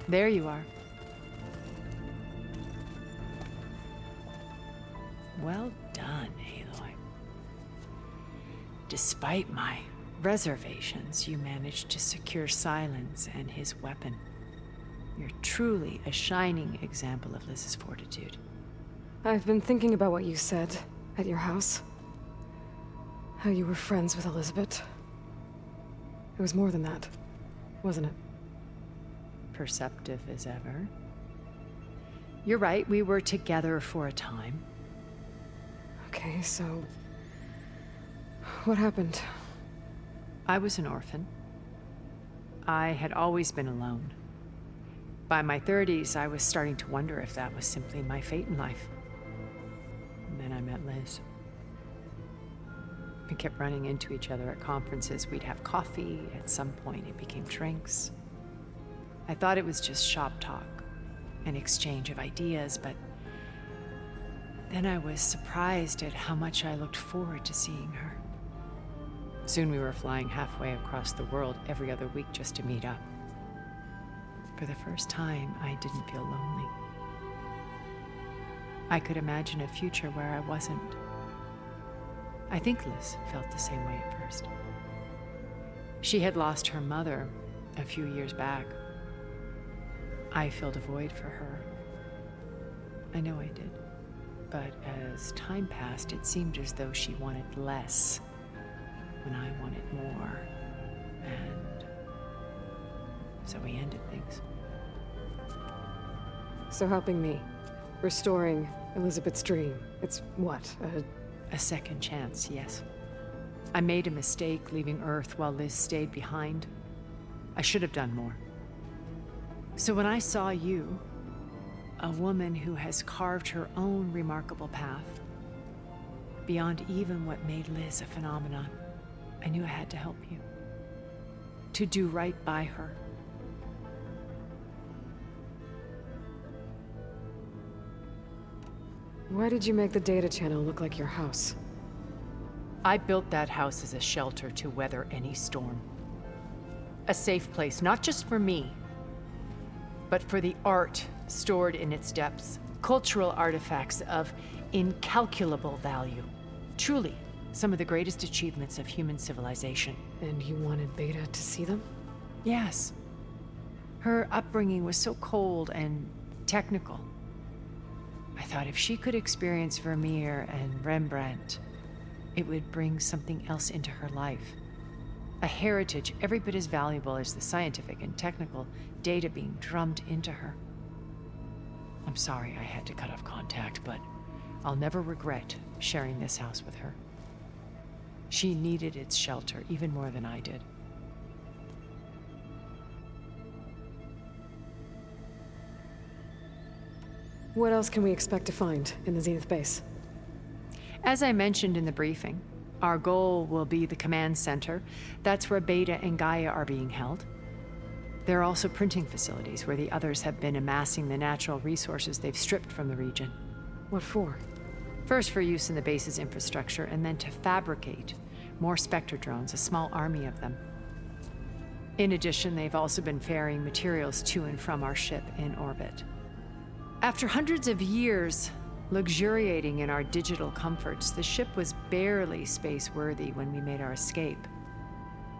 There you are. Well done, Aloy. Despite my reservations, you managed to secure Silence and his weapon. You're truly a shining example of Liz's fortitude. I've been thinking about what you said at your house. How you were friends with Elizabeth. It was more than that, wasn't it? Perceptive as ever. You're right, we were together for a time. Okay, so... what happened? I was an orphan. I had always been alone. By my 30s, I was starting to wonder if that was simply my fate in life. And then I met Liz. We kept running into each other at conferences. We'd have coffee. At some point, it became drinks. I thought it was just shop talk, an exchange of ideas, but then I was surprised at how much I looked forward to seeing her. Soon we were flying halfway across the world every other week just to meet up. For the first time, I didn't feel lonely. I could imagine a future where I wasn't. I think Liz felt the same way at first. She had lost her mother a few years back. I filled a void for her. I know I did. But as time passed, it seemed as though she wanted less when I wanted more. And so we ended things. So helping me, restoring Elizabeth's dream, it's what, A second chance, yes. I made a mistake leaving Earth while Liz stayed behind. I should have done more. So when I saw you, a woman who has carved her own remarkable path, beyond even what made Liz a phenomenon, I knew I had to help you. To do right by her. Why did you make the data channel look like your house? I built that house as a shelter to weather any storm. A safe place, not just for me, but for the art stored in its depths. Cultural artifacts of incalculable value. Truly, some of the greatest achievements of human civilization. And you wanted Beta to see them? Yes. Her upbringing was so cold and technical. I thought if she could experience Vermeer and Rembrandt, it would bring something else into her life. A heritage every bit as valuable as the scientific and technical data being drummed into her. I'm sorry I had to cut off contact, but I'll never regret sharing this house with her. She needed its shelter even more than I did. What else can we expect to find in the Zenith base? As I mentioned in the briefing, our goal will be the command center. That's where Beta and Gaia are being held. There are also printing facilities where the others have been amassing the natural resources they've stripped from the region. What for? First for use in the base's infrastructure, and then to fabricate more Spectre drones, a small army of them. In addition, they've also been ferrying materials to and from our ship in orbit. After hundreds of years luxuriating in our digital comforts, the ship was barely space-worthy when we made our escape.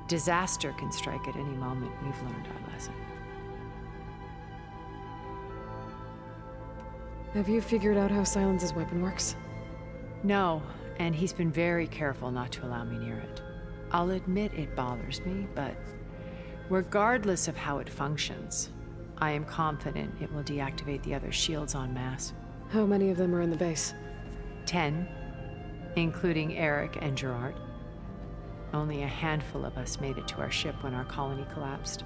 Disaster can strike at any moment. We've learned our lesson. Have you figured out how Silence's weapon works? No, and he's been very careful not to allow me near it. I'll admit it bothers me, but regardless of how it functions, I am confident it will deactivate the other shields en masse. How many of them are in the base? 10, including Eric and Gerard. Only a handful of us made it to our ship when our colony collapsed.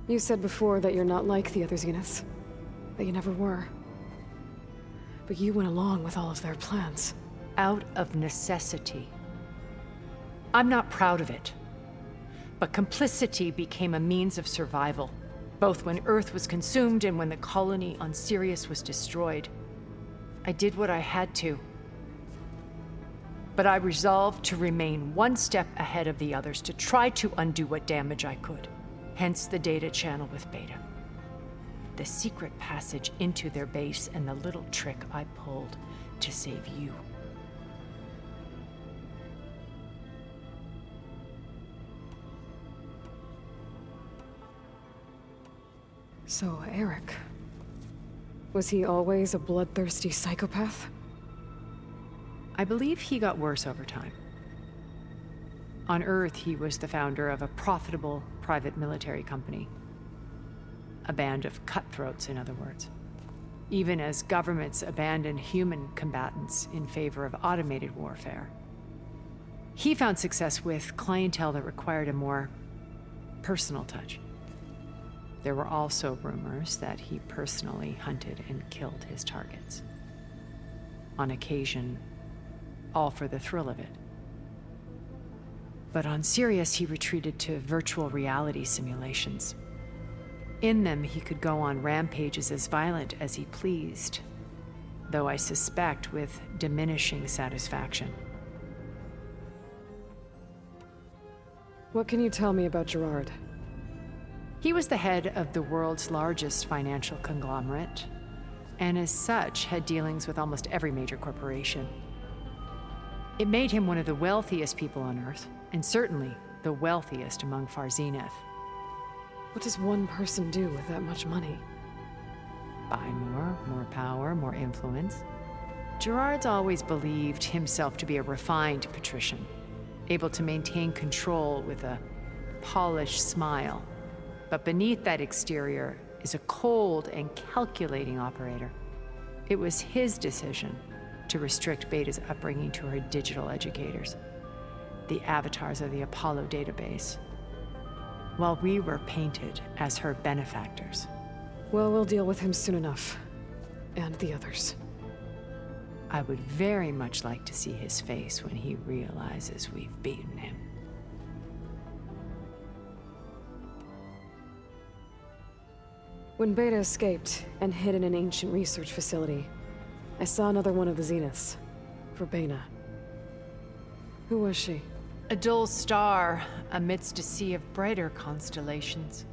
You said before that you're not like the other Zeniths. That you never were. But you went along with all of their plans. Out of necessity. I'm not proud of it. But complicity became a means of survival, both when Earth was consumed and when the colony on Sirius was destroyed. I did what I had to. But I resolved to remain one step ahead of the others to try to undo what damage I could. Hence the data channel with Beta. The secret passage into their base and the little trick I pulled to save you. So, Eric. Was he always a bloodthirsty psychopath? I believe he got worse over time. On Earth, he was the founder of a profitable private military company. A band of cutthroats, in other words. Even as governments abandoned human combatants in favor of automated warfare. He found success with clientele that required a more personal touch. There were also rumors that he personally hunted and killed his targets. On occasion, all for the thrill of it. But on Sirius, he retreated to virtual reality simulations. In them, he could go on rampages as violent as he pleased, though I suspect with diminishing satisfaction. What can you tell me about Gerard? He was the head of the world's largest financial conglomerate, and as such, had dealings with almost every major corporation. It made him one of the wealthiest people on Earth, and certainly the wealthiest among Far Zenith. What does one person do with that much money? Buy more power, more influence. Gerard's always believed himself to be a refined patrician, able to maintain control with a polished smile. But beneath that exterior is a cold and calculating operator. It was his decision to restrict Beta's upbringing to her digital educators, the avatars of the Apollo database, while we were painted as her benefactors. Well, we'll deal with him soon enough. And the others. I would very much like to see his face when he realizes we've beaten him. When Beta escaped and hid in an ancient research facility, I saw another one of the Zeniths, Verbena. Who was she? A dull star amidst a sea of brighter constellations.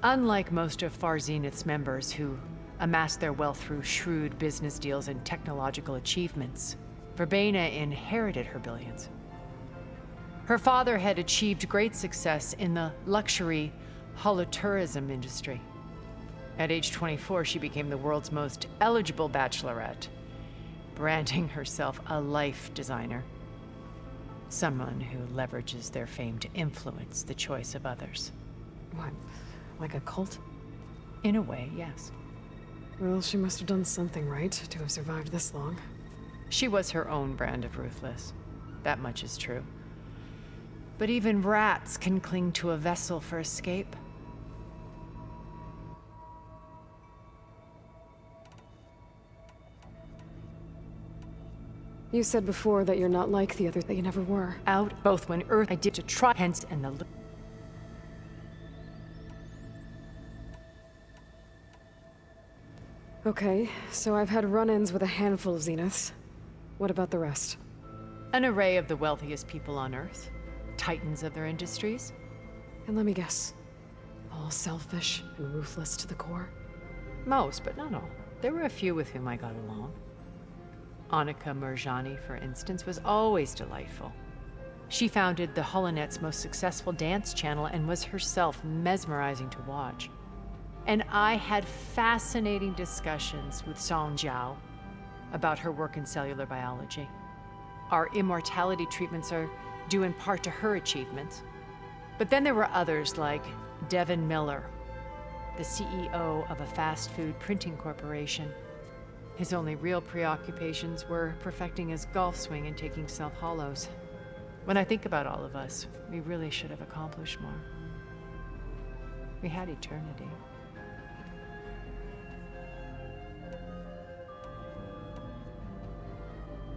Unlike most of Far Zenith's members who amassed their wealth through shrewd business deals and technological achievements, Verbena inherited her billions. Her father had achieved great success in the luxury holotourism industry. At age 24, she became the world's most eligible bachelorette, branding herself a life designer. Someone who leverages their fame to influence the choice of others. What, like a cult? In a way, yes. Well, she must have done something right to have survived this long. She was her own brand of ruthless. That much is true. But even rats can cling to a vessel for escape. You said before that you're not like the others, that you never were. Out both when Earth I did to try, hence and the... Okay, so I've had run-ins with a handful of Zeniths. What about the rest? An array of the wealthiest people on Earth. Titans of their industries. And let me guess. All selfish and ruthless to the core? Most, but not all. There were a few with whom I got along. Annika Murjani, for instance, was always delightful. She founded the Holonet's most successful dance channel and was herself mesmerizing to watch. And I had fascinating discussions with Song Jiao about her work in cellular biology. Our immortality treatments are due in part to her achievements. But then there were others like Devin Miller, the CEO of a fast food printing corporation. His only real preoccupations were perfecting his golf swing and taking self-hollows. When I think about all of us, we really should have accomplished more. We had eternity.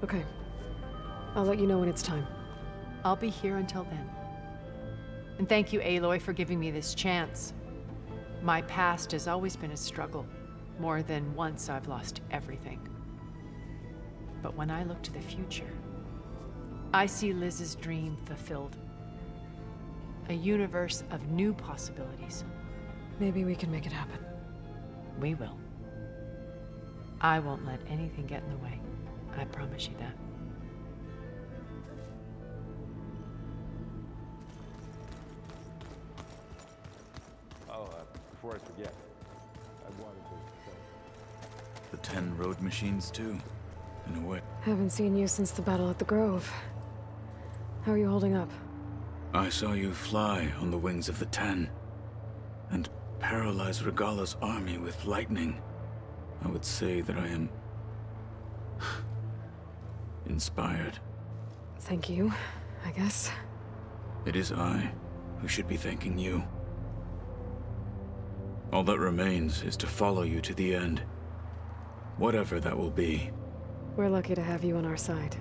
Okay. I'll let you know when it's time. I'll be here until then. And thank you, Aloy, for giving me this chance. My past has always been a struggle. More than once I've lost everything. But when I look to the future, I see Liz's dream fulfilled. A universe of new possibilities. Maybe we can make it happen. We will. I won't let anything get in the way. I promise you that. Before I forget, I wanted to say... The 10 road machines, too, in a way. Haven't seen you since the battle at the Grove. How are you holding up? I saw you fly on the wings of the 10, and paralyze Regala's army with lightning. I would say that I am... inspired. Thank you, I guess. It is I who should be thanking you. All that remains is to follow you to the end. Whatever that will be. We're lucky to have you on our side.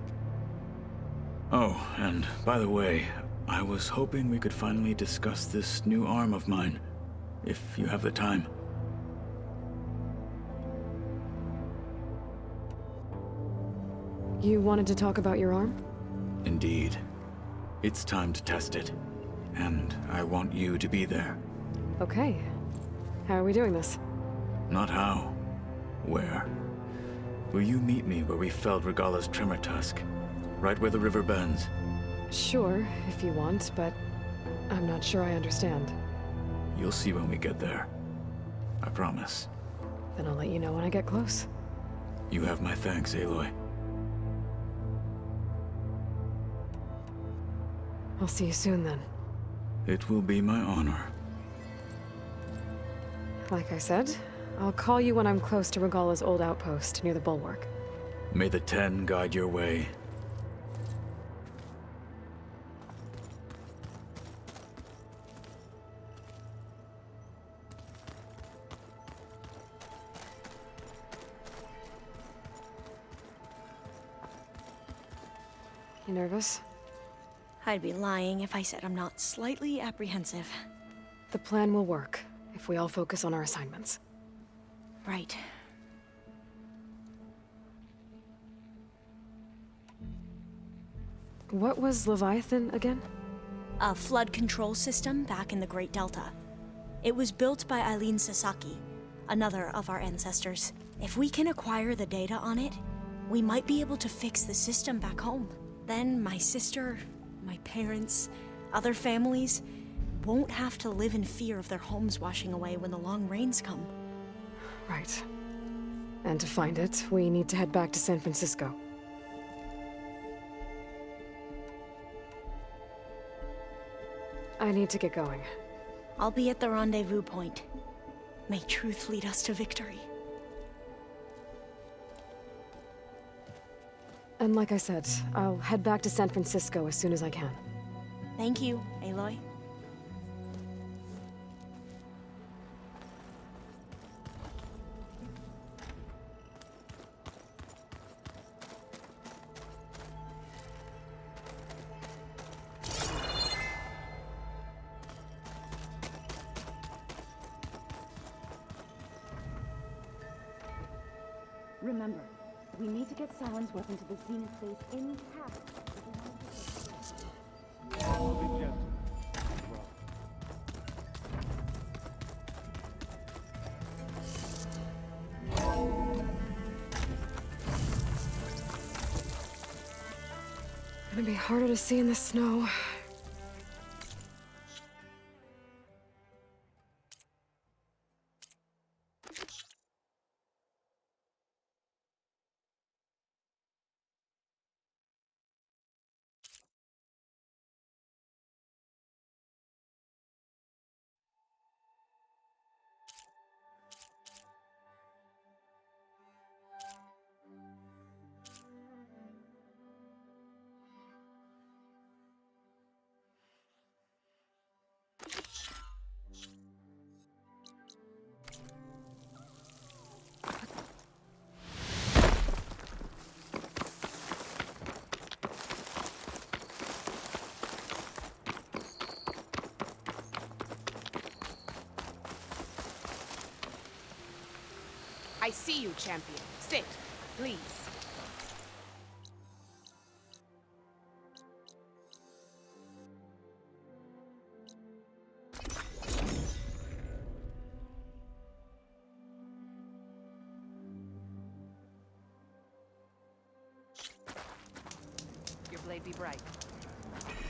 Oh, and by the way, I was hoping we could finally discuss this new arm of mine, if you have the time. You wanted to talk about your arm? Indeed. It's time to test it. And I want you to be there. Okay. How are we doing this? Not how. Where? Will you meet me where we felled Regala's tremor tusk? Right where the river bends? Sure, if you want, but I'm not sure I understand. You'll see when we get there. I promise. Then I'll let you know when I get close. You have my thanks, Aloy. I'll see you soon then. It will be my honor. Like I said, I'll call you when I'm close to Regala's old outpost near the bulwark. May the 10 guide your way. You nervous? I'd be lying if I said I'm not slightly apprehensive. The plan will work if we all focus on our assignments. Right. What was Leviathan again? A flood control system back in the Great Delta. It was built by Eileen Sasaki, another of our ancestors. If we can acquire the data on it, we might be able to fix the system back home. Then my sister, my parents, other families won't have to live in fear of their homes washing away when the long rains come. Right. And to find it, we need to head back to San Francisco. I need to get going. I'll be at the rendezvous point. May truth lead us to victory. And like I said, I'll head back to San Francisco as soon as I can. Thank you, Aloy. Remember, we need to get Silen's weapon to the Zenith base intact. I'll be gentle. Gonna be harder to see in the snow. I see you, champion. Sit, please. be bright.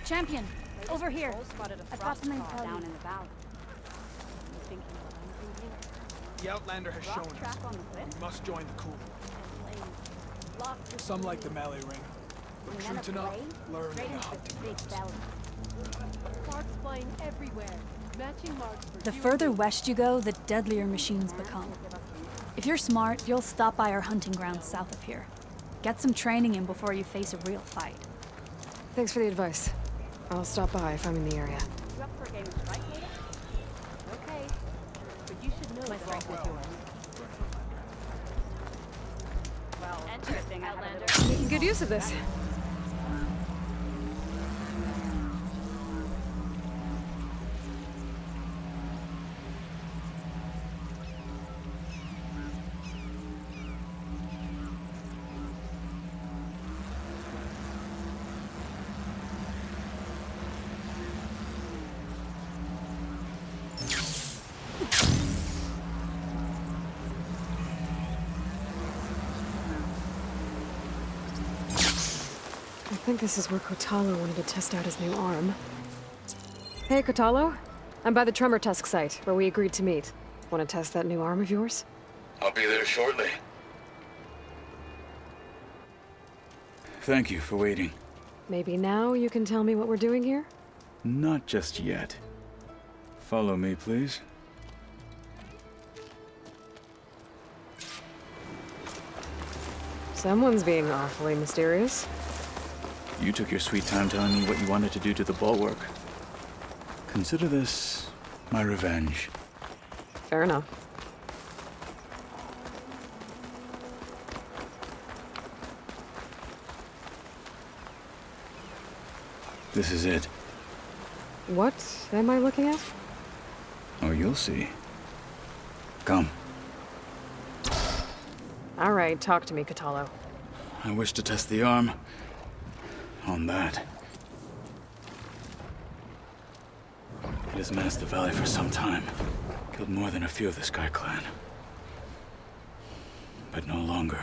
Champion, over here. Spotted a I've got something to tell down you. in the valley. You thinking what I'm thinking? The Outlander has shown us. Track on the cliff. We must join the coup. Lots of Some like the melee ring, but true to not, learn in a hunting grounds. sparks flying everywhere. Matching marks for The further west you go, the deadlier machines become. If you're smart, you'll stop by our hunting grounds south of here. Get some training in before you face a real fight. Thanks for the advice. I'll stop by if I'm in the area. You up for a game of strike, Ada? Okay. But you should know my strength is yours. Well, interesting, Outlander. Making good use of this. I think this is where Kotalo wanted to test out his new arm. Hey, Kotalo. I'm by the Tremor Tusk site, where we agreed to meet. Want to test that new arm of yours? I'll be there shortly. Thank you for waiting. Maybe now you can tell me what we're doing here? Not just yet. Follow me, please. Someone's being awfully mysterious. You took your sweet time telling me what you wanted to do to the bulwark. Consider this my revenge. Fair enough. This is it. What am I looking at? Oh, you'll see. Come. All right, talk to me, Kotalo. I wish to test the arm on that. It has menaced the valley for some time. Killed more than a few of the Sky Clan. But no longer.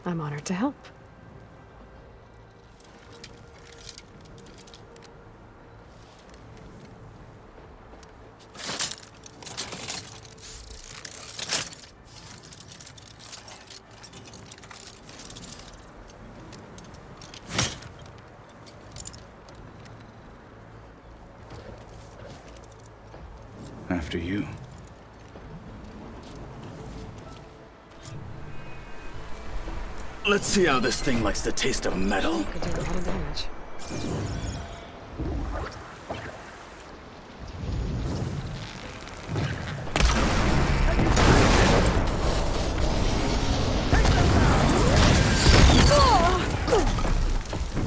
I'm honored to help. After you. Let's see how this thing likes the taste of metal. Could do a lot of damage.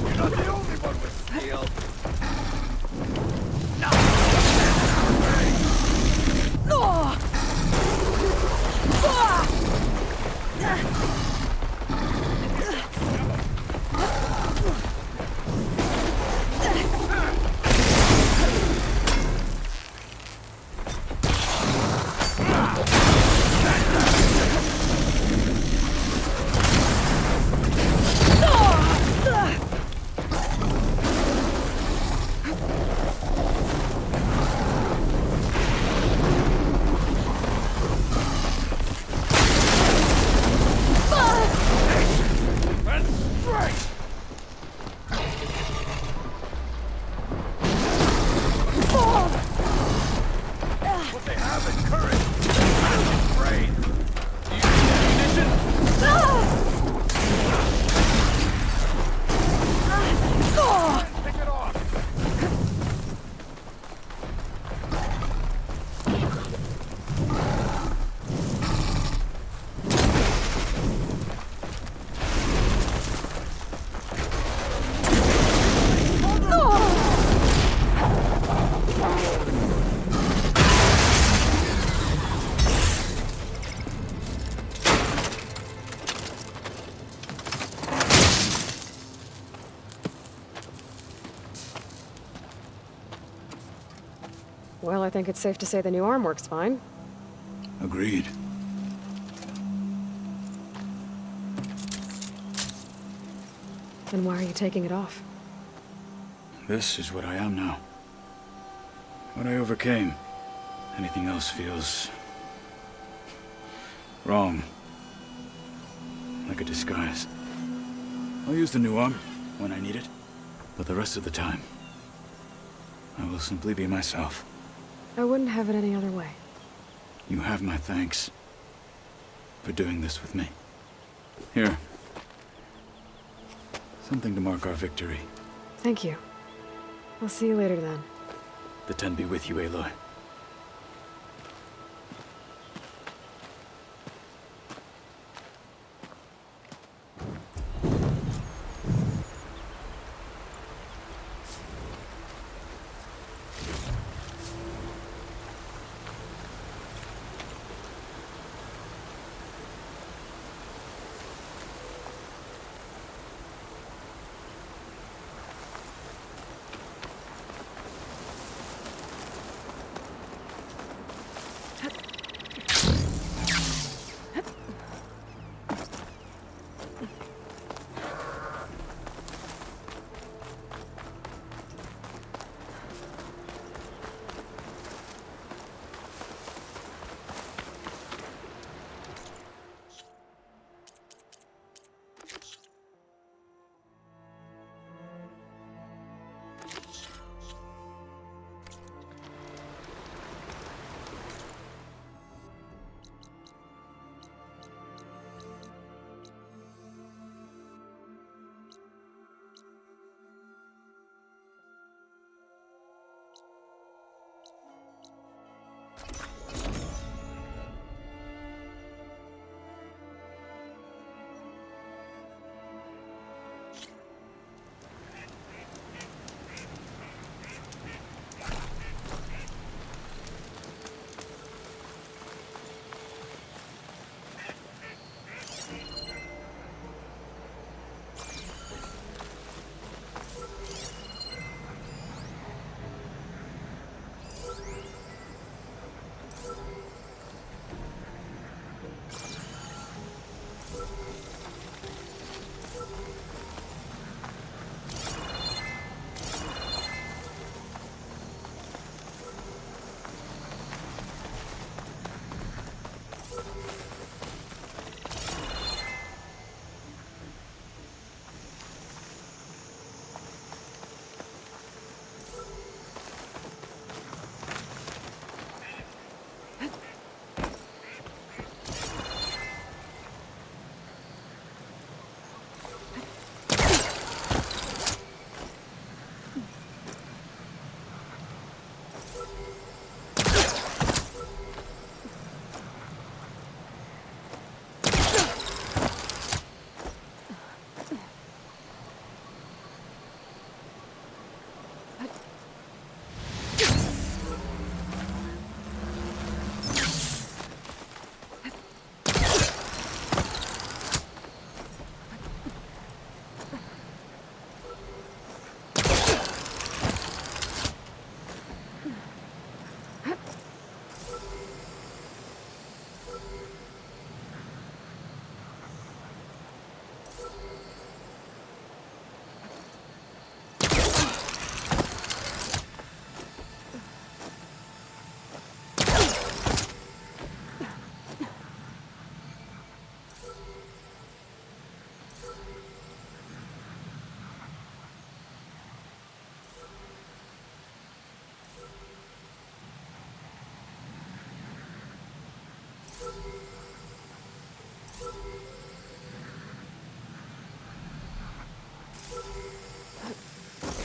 You're not the only one with steel. What they have is courage. I'm afraid. Do you need ammunition? Pick it off. Well, I think it's safe to say the new arm works fine. Agreed. And why are you taking it off? This is what I am now. What I overcame. Anything else feels... wrong. Like a disguise. I'll use the new arm when I need it, but the rest of the time, I will simply be myself. I wouldn't have it any other way. You have my thanks for doing this with me. Here. Something to mark our victory. Thank you. I'll see you later then. The Ten be with you, Aloy.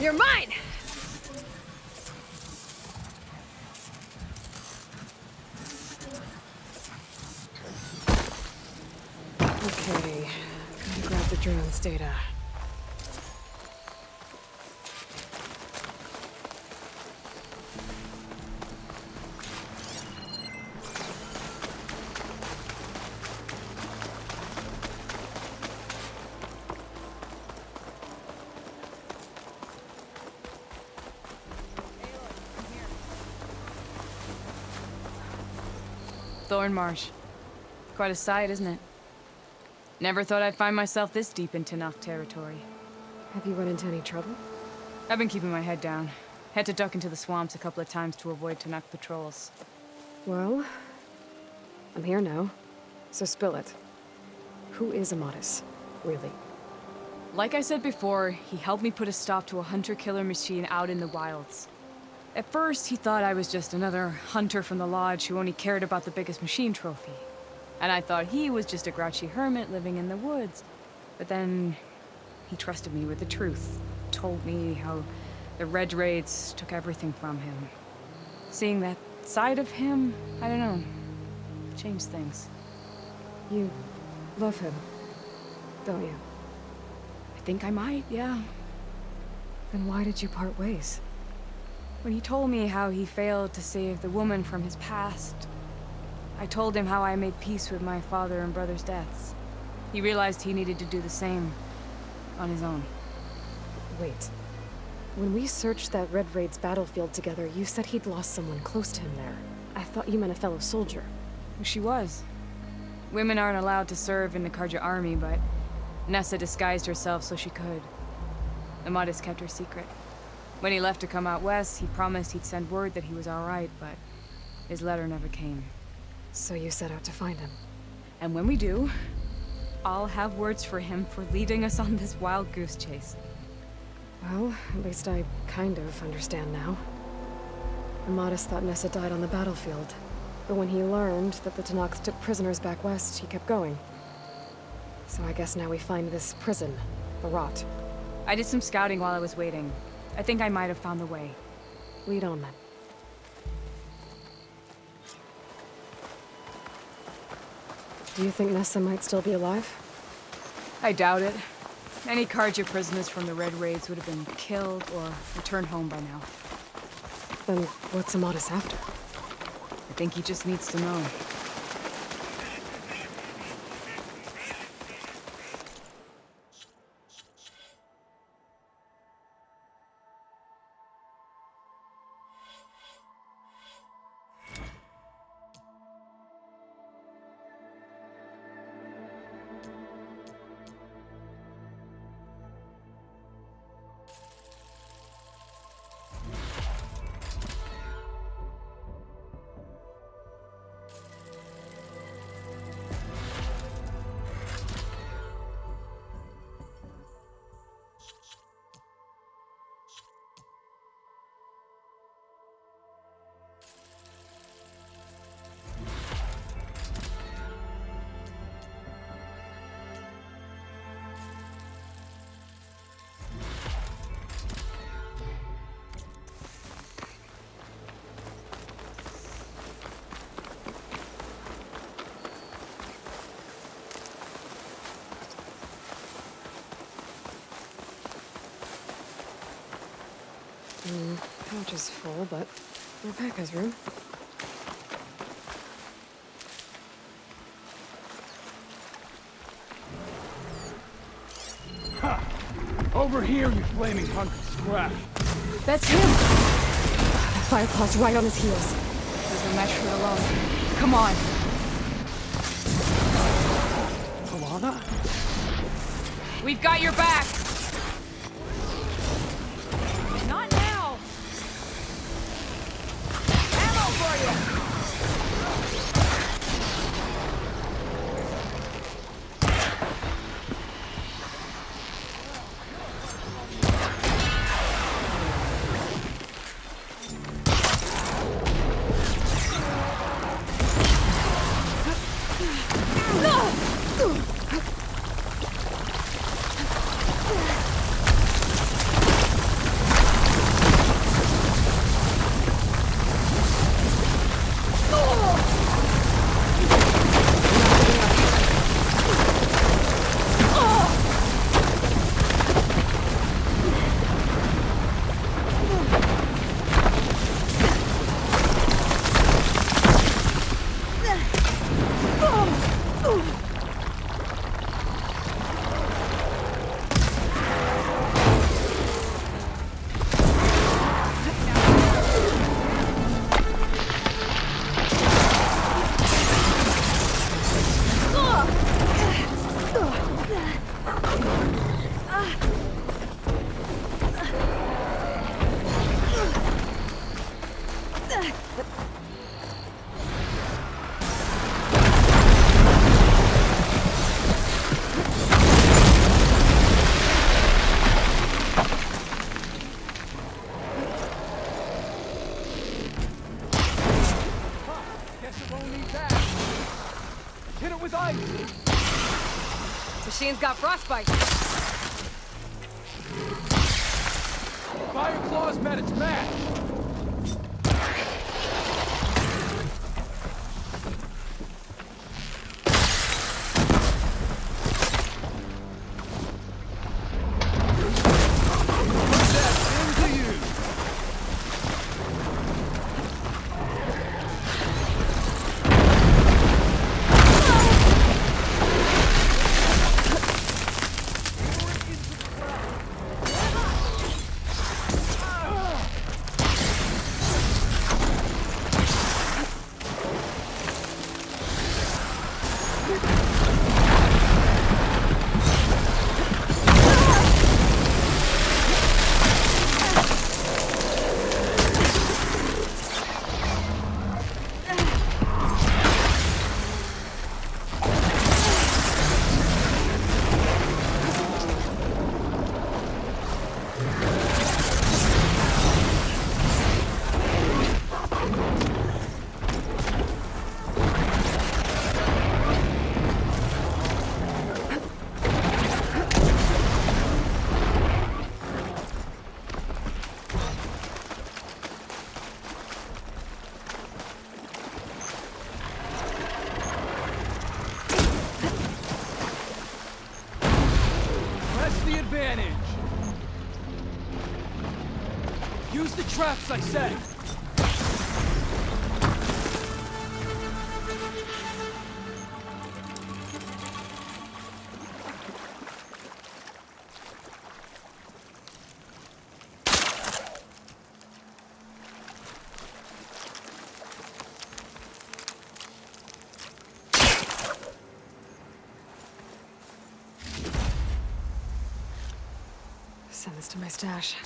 You're mine! Okay, gotta grab the drone's data. Thornmarsh. Quite a sight, isn't it? Never thought I'd find myself this deep into Noct territory. Have you run into any trouble? I've been keeping my head down. Had to duck into the swamps a couple of times to avoid Tanakh patrols. Well, I'm here now, so spill it. Who is Amatis, really? Like I said before, he helped me put a stop to a hunter-killer machine out in the wilds. At first, he thought I was just another hunter from the lodge who only cared about the biggest machine trophy. And I thought he was just a grouchy hermit living in the woods. But then, he trusted me with the truth. Told me how the Red Raids took everything from him. Seeing that side of him, I don't know, changed things. You love him, don't you? I think I might, yeah. Then why did you part ways? When he told me how he failed to save the woman from his past, I told him how I made peace with my father and brother's deaths. He realized he needed to do the same on his own. Wait. When we searched that Red Raid's battlefield together, you said he'd lost someone close to him there. I thought you meant a fellow soldier. She was. Women aren't allowed to serve in the Karja army, but Nessa disguised herself so she could. Amatis kept her secret. When he left to come out west, he promised he'd send word that he was all right, but his letter never came. So you set out to find him. And when we do, I'll have words for him for leading us on this wild goose chase. Well, at least I kind of understand now. Amatis thought Nessa died on the battlefield, but when he learned that the Tanakhs took prisoners back west, he kept going. So I guess now we find this prison, the Rot. I did some scouting while I was waiting. I think I might have found the way. Lead on then. Do you think Nessa might still be alive? I doubt it. Any Karja prisoners from the Red Raids would have been killed or returned home by now. Then what's Amatis after? I think he just needs to know. Pouch is full, but our pack has room. Ha! Over here, you flaming hunk of scrap. That's him! Firepaw's right on his heels. There's a match for it alone. Come on! Alana? We've got your back! Not now! Ammo for you! Frostbite! Fire Claw's met its match! Use the traps, I say! Send this to my stash.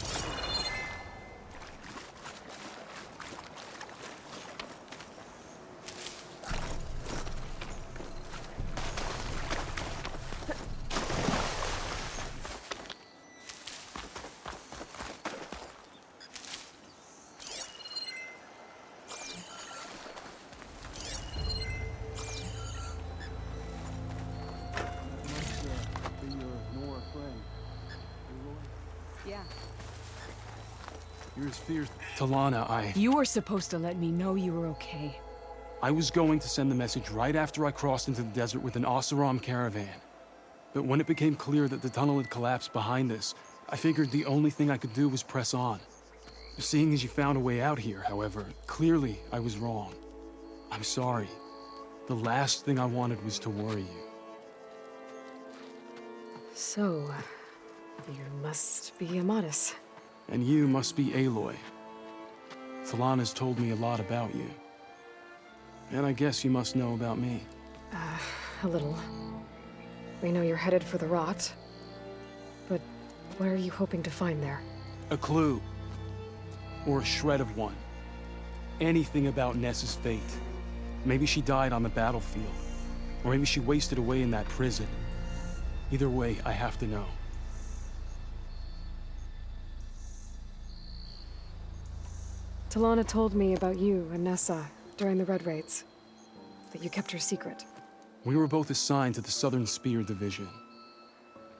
Yeah. You're as fierce. Talana, You were supposed to let me know you were okay. I was going to send the message right after I crossed into the desert with an Oseram caravan. But when it became clear that the tunnel had collapsed behind us, I figured the only thing I could do was press on. Seeing as you found a way out here, however, clearly I was wrong. I'm sorry. The last thing I wanted was to worry you. So, you must be Amadis. And you must be Aloy. Talana's told me a lot about you. And I guess you must know about me. A little. We know you're headed for the rot. But what are you hoping to find there? A clue. Or a shred of one. Anything about Nessa's fate. Maybe she died on the battlefield. Or maybe she wasted away in that prison. Either way, I have to know. Talana told me about you and Nessa during the Red Raids. That you kept her secret. We were both assigned to the Southern Spear Division.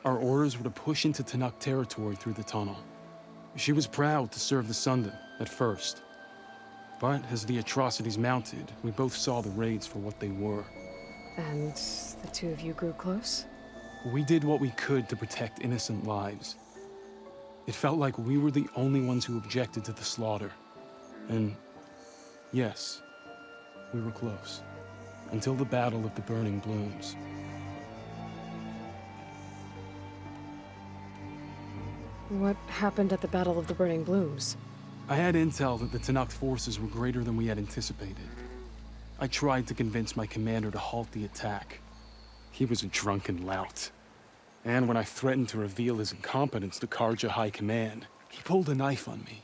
Our orders were to push into Tanakh territory through the tunnel. She was proud to serve the Sundom at first. But as the atrocities mounted, we both saw the raids for what they were. And the two of you grew close? We did what we could to protect innocent lives. It felt like we were the only ones who objected to the slaughter. And yes, we were close. Until the Battle of the Burning Blooms. What happened at the Battle of the Burning Blooms? I had intel that the Tanakh forces were greater than we had anticipated. I tried to convince my commander to halt the attack. He was a drunken lout. And when I threatened to reveal his incompetence to Karja High Command, he pulled a knife on me.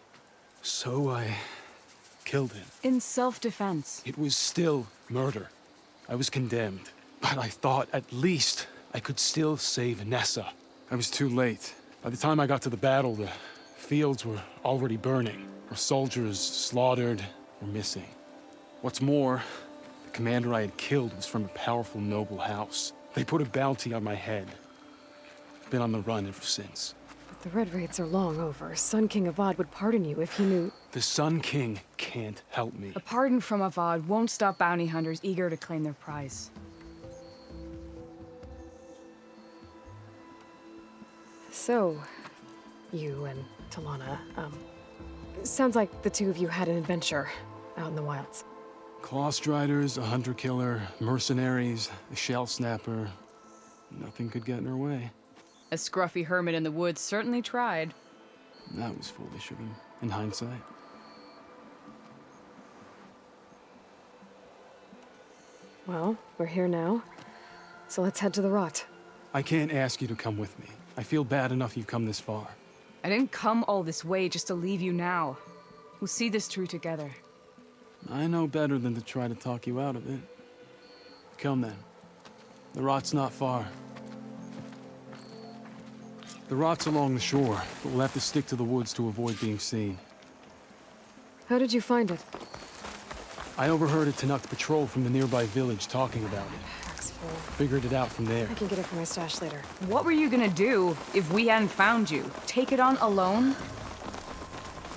So I killed him. In self-defense. It was still murder. I was condemned, but I thought at least I could still save Nessa. I was too late. By the time I got to the battle, the fields were already burning. Our soldiers slaughtered or missing. What's more, the commander I had killed was from a powerful noble house. They put a bounty on my head. Been on the run ever since. But the Red Raids are long over. Sun King Avad would pardon you if he knew... The Sun King can't help me. A pardon from Avad won't stop bounty hunters eager to claim their prize. So, you and Talana, sounds like the two of you had an adventure out in the wilds. Claw Striders, a hunter-killer, mercenaries, a shell snapper. Nothing could get in her way. A scruffy hermit in the woods certainly tried. That was foolish of him, in hindsight. Well, we're here now, so let's head to the rot. I can't ask you to come with me. I feel bad enough you've come this far. I didn't come all this way just to leave you now. We'll see this through together. I know better than to try to talk you out of it. Come then. The rot's not far. The rot's along the shore, but we'll have to stick to the woods to avoid being seen. How did you find it? I overheard a Tanakh patrol from the nearby village talking about it. Figured it out from there. I can get it for my stash later. What were you gonna do if we hadn't found you? Take it on alone?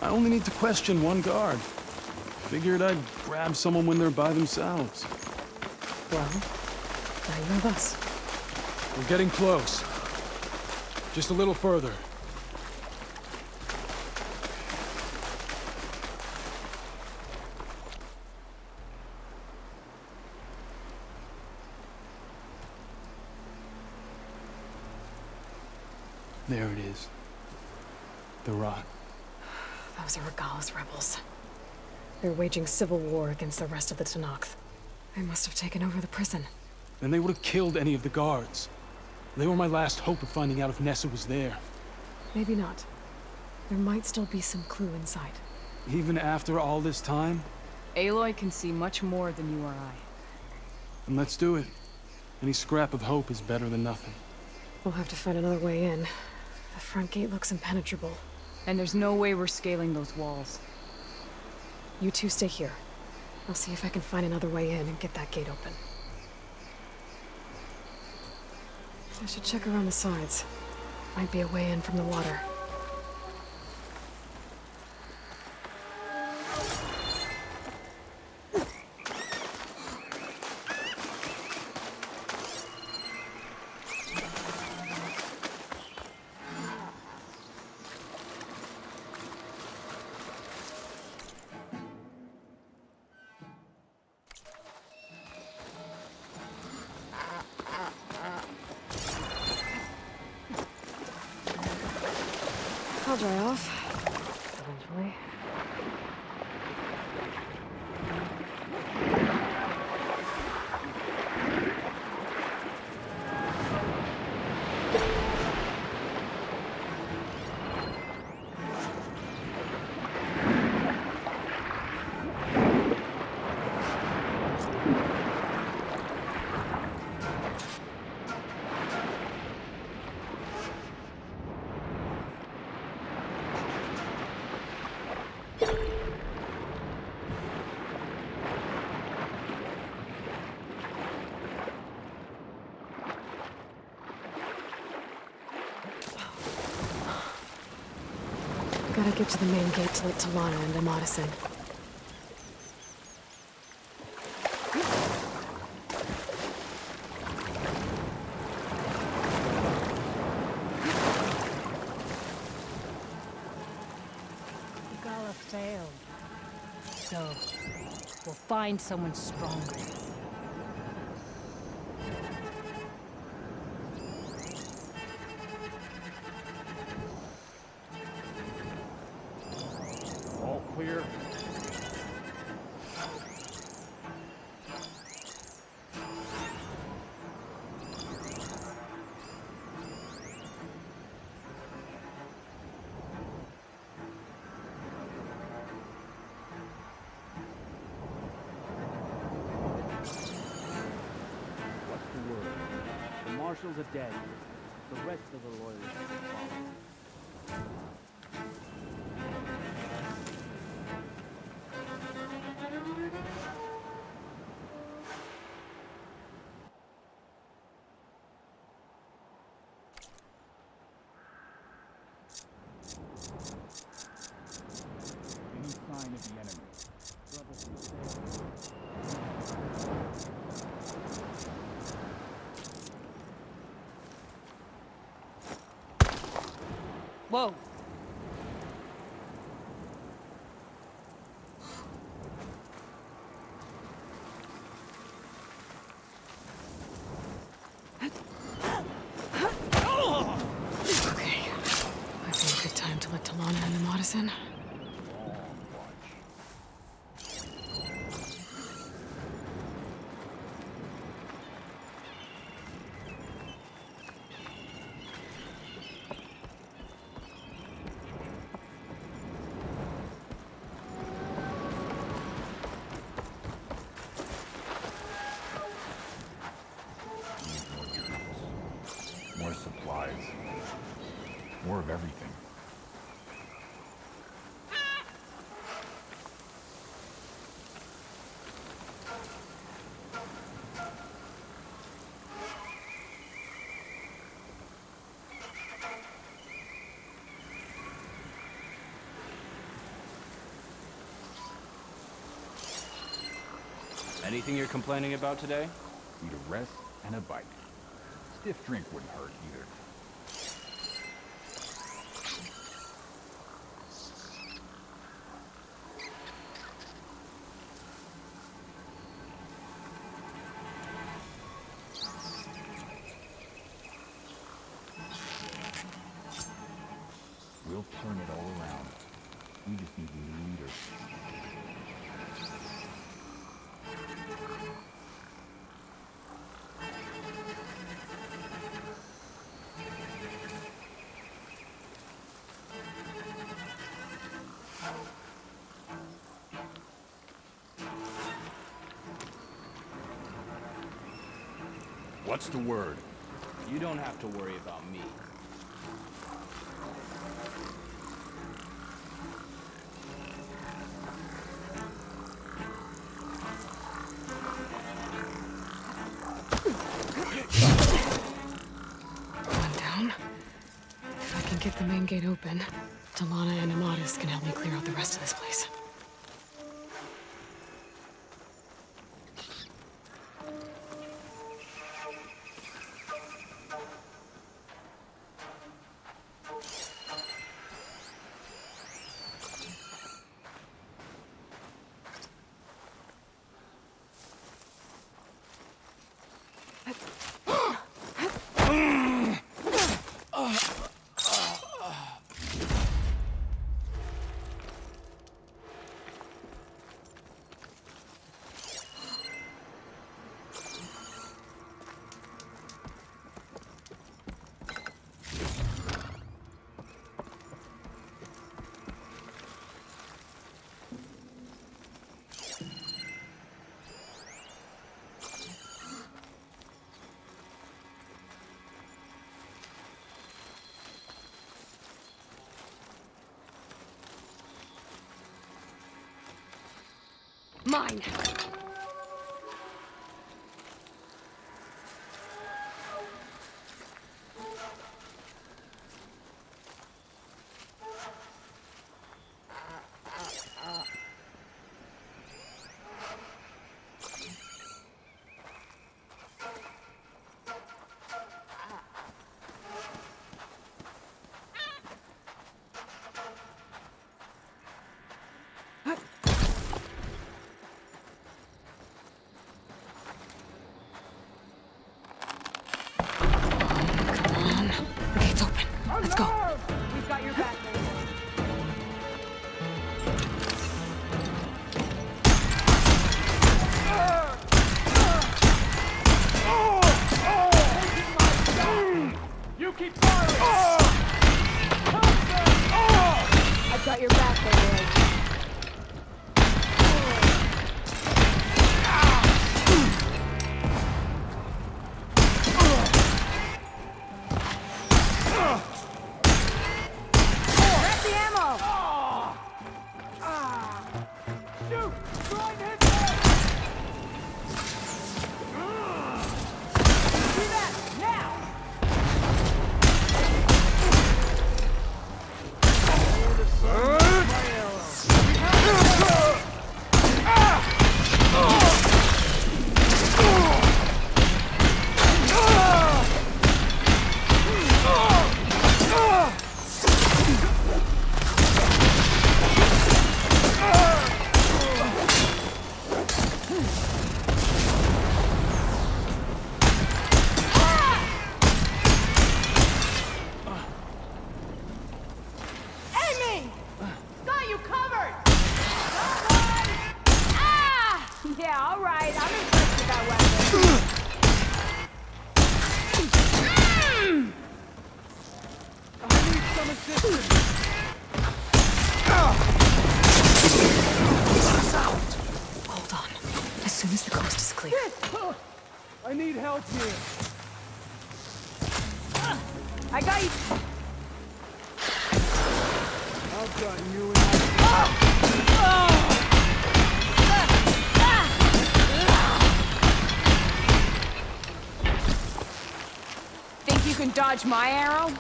I only need to question one guard. Figured I'd grab someone when they're by themselves. Well, now you have us. We're getting close. Just a little further. There it is. The rot. Those are Regalis rebels. They're waging civil war against the rest of the Tanakh. They must have taken over the prison. Then they would have killed any of the guards. They were my last hope of finding out if Nessa was there. Maybe not. There might still be some clue inside. Even after all this time? Aloy can see much more than you or I. And let's do it. Any scrap of hope is better than nothing. We'll have to find another way in. The front gate looks impenetrable. And there's no way we're scaling those walls. You two stay here. I'll see if I can find another way in and get that gate open. I should check around the sides. Might be a way in from the water. I'll dry off. Eventually. Gotta get to the main gate to let Talana and Amadis in. Gala failed. So, we'll find someone stronger. All clear. What's the word? The marshals are dead. The rest of the lawyers follow. Whoa. Okay. Might be a good time to let Talana and the Modis in. More supplies. More of everything. Anything you're complaining about today? Need a rest and a bike. Stiff drink wouldn't hurt either. We'll turn it all around. We just need a new leader. What's the word? You don't have to worry about me. One down. If I can get the main gate open, Talana and Amadis can help me clear out the rest of this place. Mine! Let's go. We've got your back, baby. You keep firing! I've got your back, baby. I'm assisting. Hold on. As soon as the coast is clear. I need help here. I got you. I've got you in my... Think you can dodge my arrow?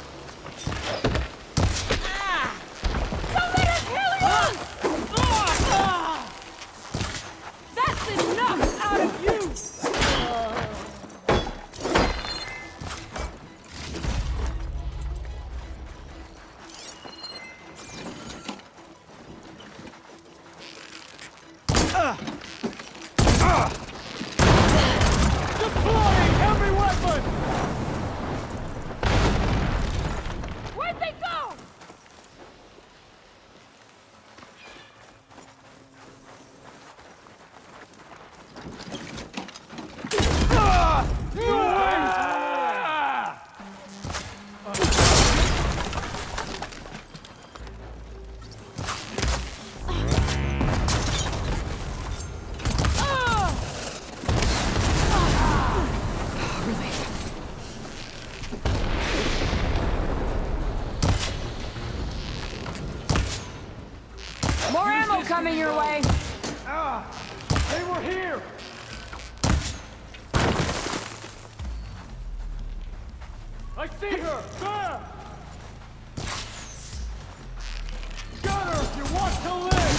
Don't let her kill you! That's enough out of you! Deploying every weapon! Where'd they go? More ammo coming your way. They were here! I see her! There! Got her if you want to live!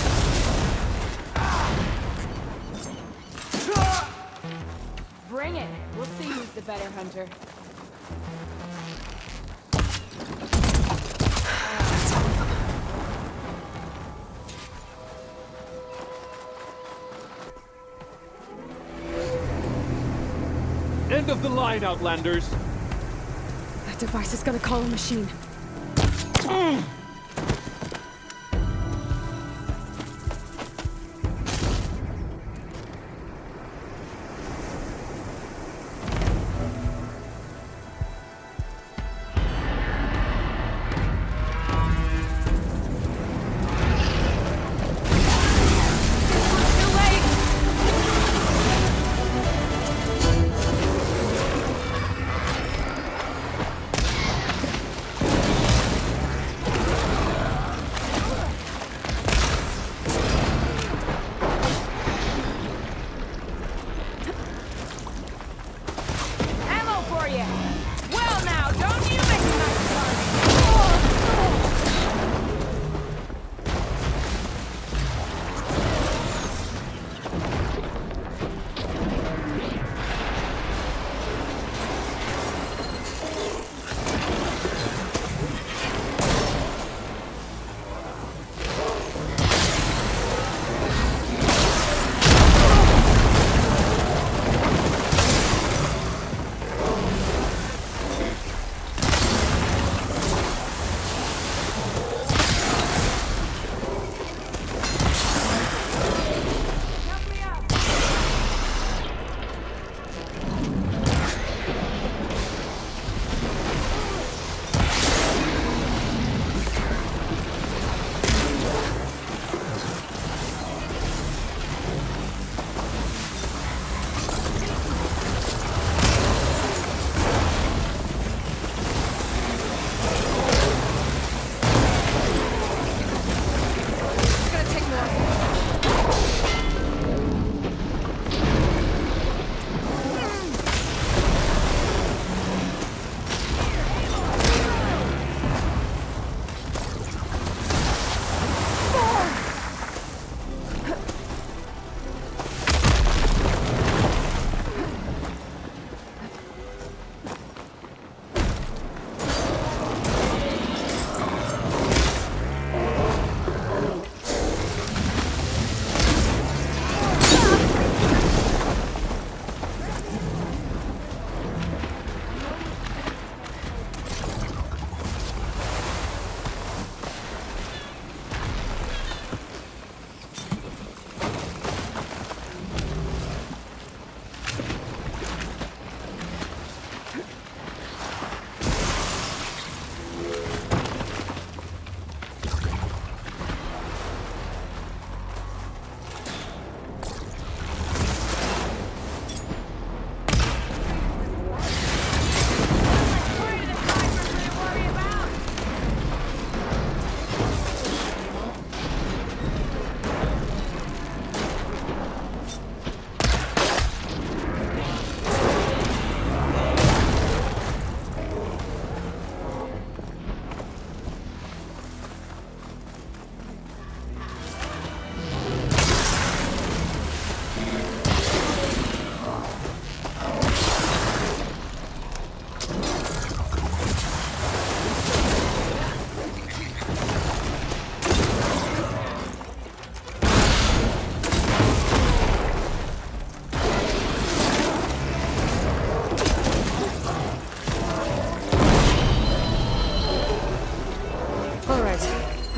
Bring it. We'll see who's the better hunter. End of the line, Outlanders! That device is gonna call a machine.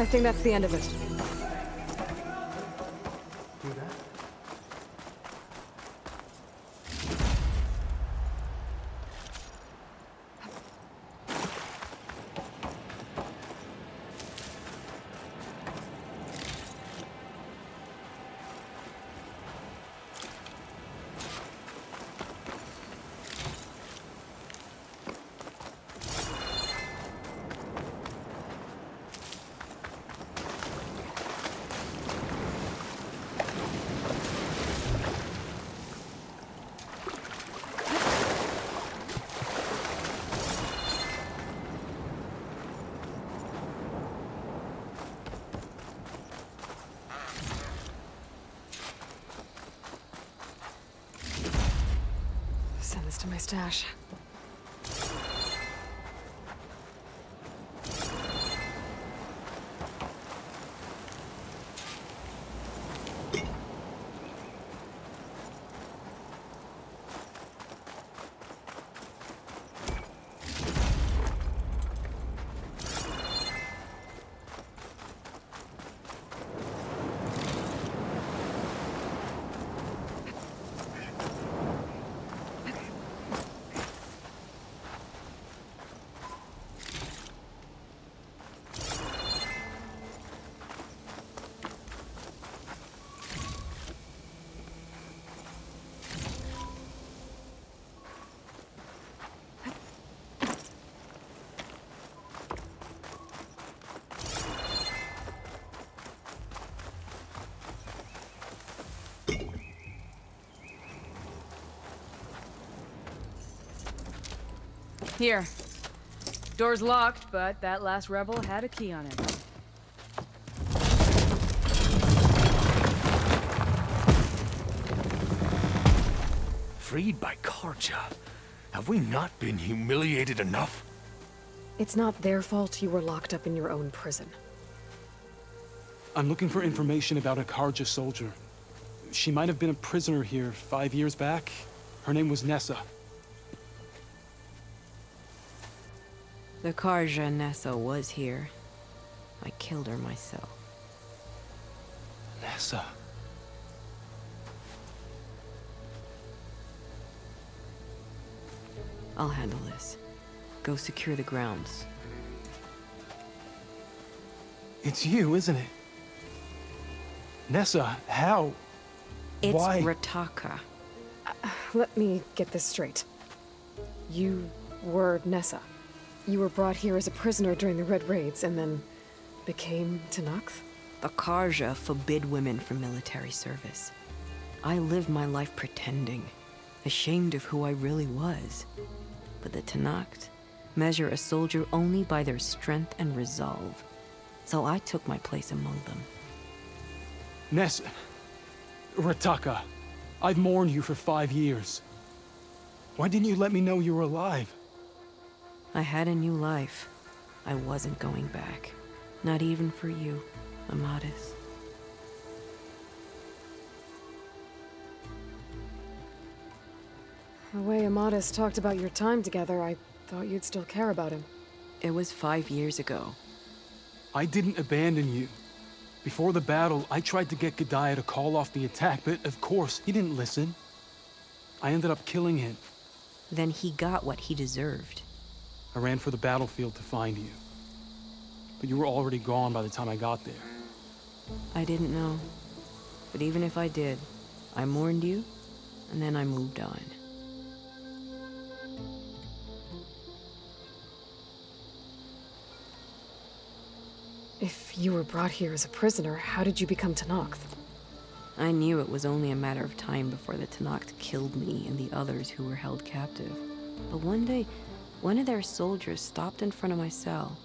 I think that's the end of it. Send this to my stash. Here. Door's locked, but that last rebel had a key on it. Freed by Karja? Have we not been humiliated enough? It's not their fault you were locked up in your own prison. I'm looking for information about a Karja soldier. She might have been a prisoner here 5 years back. Her name was Nessa. The Karja Nessa was here. I killed her myself. Nessa. I'll handle this. Go secure the grounds. It's you, isn't it? Nessa, how? It's Why? Rataka. Let me get this straight. You were Nessa. You were brought here as a prisoner during the Red Raids and then became Tenakth? The Karja forbid women from military service. I lived my life pretending, ashamed of who I really was. But the Tenakth measure a soldier only by their strength and resolve. So I took my place among them. Nessa. Rataka. I've mourned you for 5 years. Why didn't you let me know you were alive? I had a new life. I wasn't going back. Not even for you, Amadis. The way Amadis talked about your time together, I thought you'd still care about him. It was 5 years ago. I didn't abandon you. Before the battle, I tried to get G'daiah to call off the attack, but of course, he didn't listen. I ended up killing him. Then he got what he deserved. I ran for the battlefield to find you. But you were already gone by the time I got there. I didn't know. But even if I did, I mourned you, and then I moved on. If you were brought here as a prisoner, how did you become Tenakth? I knew it was only a matter of time before the Tenakth killed me and the others who were held captive. But one day, one of their soldiers stopped in front of my cell,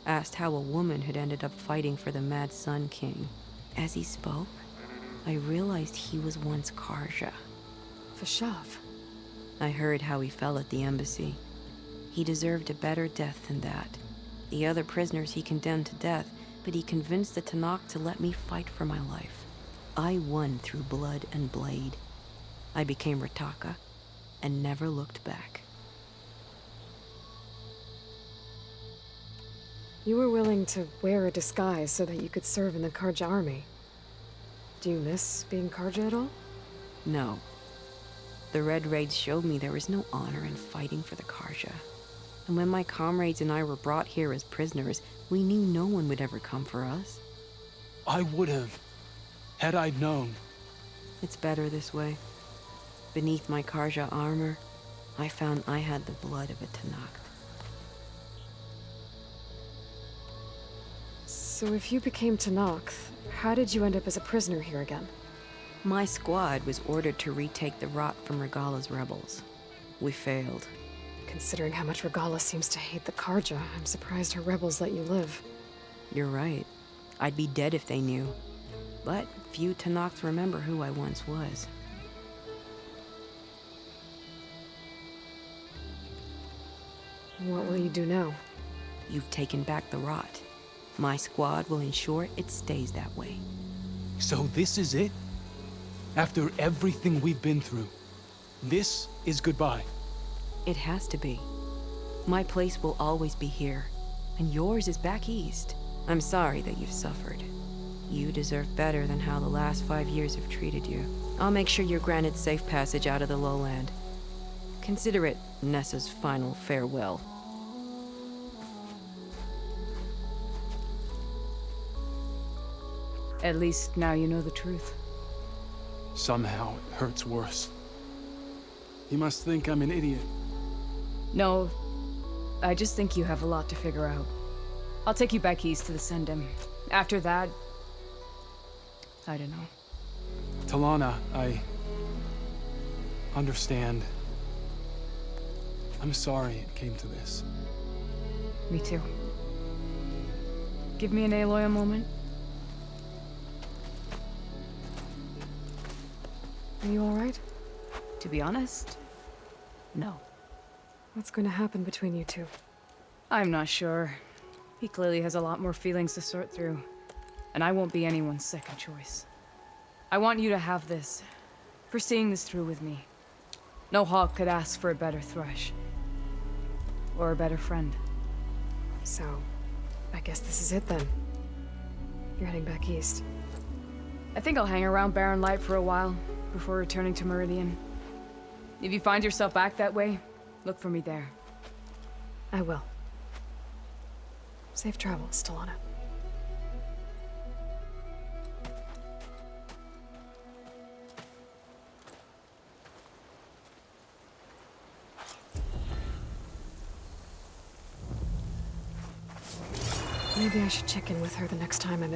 asked how a woman had ended up fighting for the Mad Sun King. As he spoke, I realized he was once Karja. Vashav. I heard how he fell at the embassy. He deserved a better death than that. The other prisoners he condemned to death, but he convinced the Tenakth to let me fight for my life. I won through blood and blade. I became Rataka and never looked back. You were willing to wear a disguise so that you could serve in the Karja army. Do you miss being Karja at all? No. The Red Raids showed me there was no honor in fighting for the Karja. And when my comrades and I were brought here as prisoners, we knew no one would ever come for us. I would have, had I known. It's better this way. Beneath my Karja armor, I found I had the blood of a Tenakth. So if you became Tenakth, how did you end up as a prisoner here again? My squad was ordered to retake the Rot from Regala's rebels. We failed. Considering how much Regala seems to hate the Karja, I'm surprised her rebels let you live. You're right. I'd be dead if they knew. But few Tenakths remember who I once was. What will you do now? You've taken back the Rot. My squad will ensure it stays that way. So this is it? After everything we've been through, this is goodbye? It has to be. My place will always be here, and yours is back east. I'm sorry that you've suffered. You deserve better than how the last 5 years have treated you. I'll make sure you're granted safe passage out of the lowland. Consider it Nessa's final farewell. At least now you know the truth. Somehow it hurts worse. You must think I'm an idiot. No, I just think you have a lot to figure out. I'll take you back east to the Sendem. After that, I don't know. Talana, I understand. I'm sorry it came to this. Me too. Give me an Aloy a moment. Are you alright? To be honest, no. What's going to happen between you two? I'm not sure. He clearly has a lot more feelings to sort through. And I won't be anyone's second choice. I want you to have this, for seeing this through with me. No hawk could ask for a better thrush. Or a better friend. So, I guess this is it then. You're heading back east. I think I'll hang around Barren Light for a while, before returning to Meridian. If you find yourself back that way, look for me there. I will. Safe travels, Talana. Maybe I should check in with her the next time I'm at